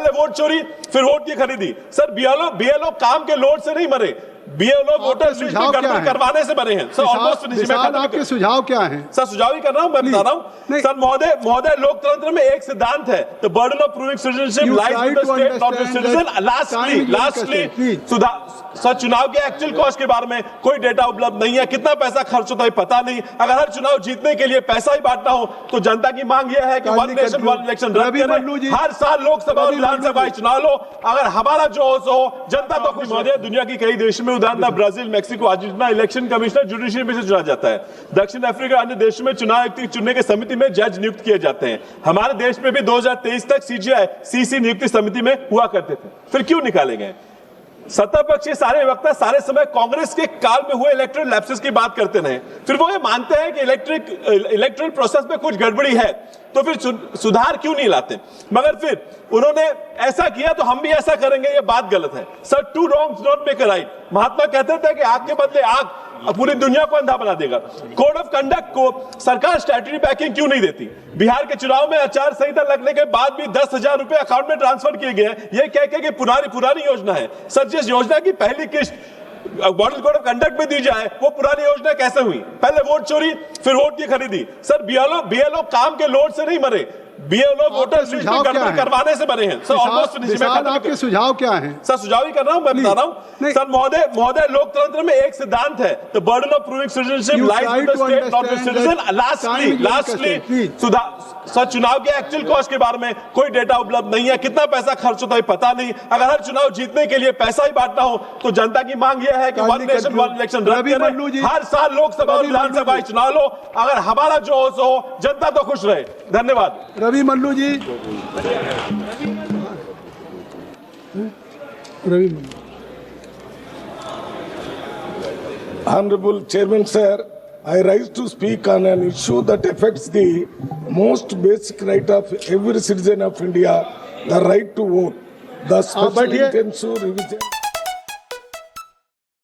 पहले वोट चोरी फिर वोट की खरीदी। सर बीएलओ काम के लोड से नहीं मरे, बीएलओ वोटर लिस्ट में गड़बड़ करवाने से बने हैं। सर ऑलमोस्ट आपके सुझाव क्या हैं? सर सुझाव ही कर रहा हूं, मैं बता रहा हूं। सर महोदय लोकतंत्र में एक सिद्धांत है, the burden of proving citizenship lies with the state not the citizen. Lastly sir चुनाव के एक्चुअल कॉस्ट के बारे में कोई डेटा उपलब्ध नहीं है, कितना पैसा खर्च होता है पता नहीं। अगर हर चुनाव जीतने के लिए पैसा ही बांटना हो तो जनता की मांग यह है कि वन नेशन वन इलेक्शन रद्द करें, हर साल लोकसभा और विधानसभा चुनाव लो। अगर हमारा जो हो जनता तो खुश। महोदय दुनिया की कई देशों में उदाहरण था Brazil, Mexico, Argentina election commissioner judiciary में से चुना जाता है। दक्षिण अफ्रीका अन्य देशों में चुनाव आयुक्त चुनने की समिति में जज नियुक्त किए जाते हैं। हमारे देश में भी 2023 तक सीजीआई सीसी नियुक्ति समिति में हुआ करते थे, फिर क्यों निकाले गए? सत्ता पक्ष के सारे वक्ता सारे समय कांग्रेस के काल में हुए इलेक्टोरल लैप्सेस की बात करते रहे, फिर वो ये मानते हैं कि इलेक्टोरल प्रोसेस में कुछ गड़बड़ी है तो फिर सुधार क्यों नहीं लाते? मगर फिर उन्होंने ऐसा किया तो हम भी ऐसा करेंगे, ये बात गलत है। Sir two wrongs don't make a right. Mahatma कहते थे कि आग के बदले आग पूरी दुनिया को अंधा बना देगा। कोड ऑफ कंडक्ट को सरकार स्टैट्यूटरी बैकिंग क्यों नहीं देती? बिहार के चुनाव में आचार संहिता लगने के बाद भी 10,000 रुपए अकाउंट में ट्रांसफर किए गए, ये कह के कि पुरानी योजना है। सर जिस योजना की पहली किस्त मॉडल कोड ऑफ कंडक्ट में दी जाए वो पुरानी योजना कैसे हुई? पहले वोट चोरी फिर वोट की खरीदी। सर बीएलओ काम के लोड से नहीं मरे, बीएलओ वोटर लिस्ट में गड़बड़ करवाने से बने हैं। सर ऑलमोस्ट आपके सुझाव क्या हैं? सर सुझाव ही कर रहा हूं, मैं बता रहा हूं। सर महोदय लोकतंत्र में एक सिद्धांत है, the burden of proving citizenship lies with the state not the citizen. Lastly sir चुनाव के एक्चुअल कॉस्ट के बारे में कोई डेटा उपलब्ध नहीं है, कितना पैसा खर्च होता है पता नहीं। अगर हर चुनाव जीतने के लिए पैसा ही बांटना हो तो जनता की मांग यह है कि वन नेशन वन इलेक्शन रद्द करें, हर साल लोकसभा और विधानसभा चुनाव लो। अगर हमारा जो हो जनता तो खुश रहे। धन्यवाद। रवि मल्लू जी। Honorable Chairman Sir, I rise to speak on an issue that affects the most basic right of every citizen of India, the right to vote. The special intensive revision